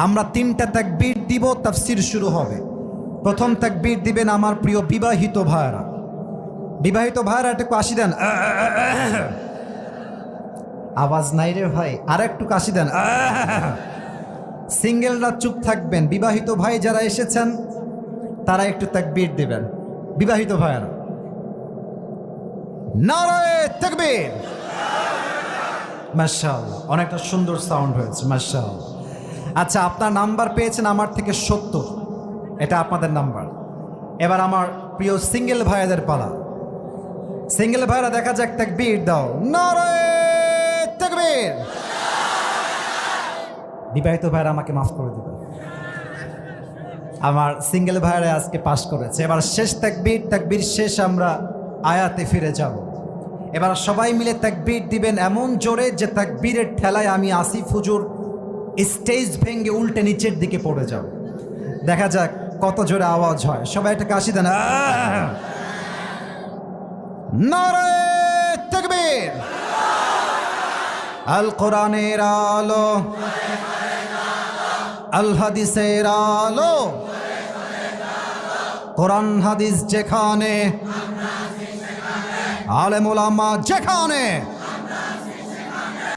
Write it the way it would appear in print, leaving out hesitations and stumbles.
আমরা তিনটা তাকবীর দিব, তাফসীর শুরু হবে। প্রথম তাকবীর দিবেন আমার প্রিয় বিবাহিত ভাইরা। বিবাহিত ভাইরা একটু কাশি দেন। আওয়াজ নাই রে ভাই, আর একটু কাশি দেন। সিঙ্গেলরা চুপ থাকবেন। বিবাহিত ভাই যারা এসেছেন তারা একটু তাকবীর দিবেন। বিবাহিত ভাইরা, নারায়ে তাকবীর। মাশাআল্লাহ, অনেকটা সুন্দর সাউন্ড হয়েছে, মাশাআল্লাহ। আচ্ছা, আপনার নাম্বার পেয়েছেন আমার থেকে 70, এটা আপনাদের নাম্বার। এবার আমার প্রিয় সিঙ্গেল ভাইদের পালা। সিঙ্গেল ভাইরা দেখা যাক, তাকবীর দাও, নারায়ে তাকবীর। বিবাহিত ভাইরা আমাকে মাফ করে দিবেন, আমার সিঙ্গেল ভাইরা আজকে পাশ করেছে। এবার শেষ তাকবীর, তাকবীর শেষ আমরা আয়াতে ফিরে যাব। এবার সবাই মিলে তাকবীর দিবেন এমন জোরে যে তাকবীরের ঠেলায় আমি আসিফ হুজুর স্টেজ ভেঙে উল্টে নিচের দিকে পড়ে যাব। দেখা যাক কত জোরে আওয়াজ হয়। সবাই একটা কাশি দেন। নারায়ে তাকবীর। আল কোরআনের আলো, আল হাদিসের আলো, কোরআন হাদিস যেখানে, আলেম ওলামা যেখানে।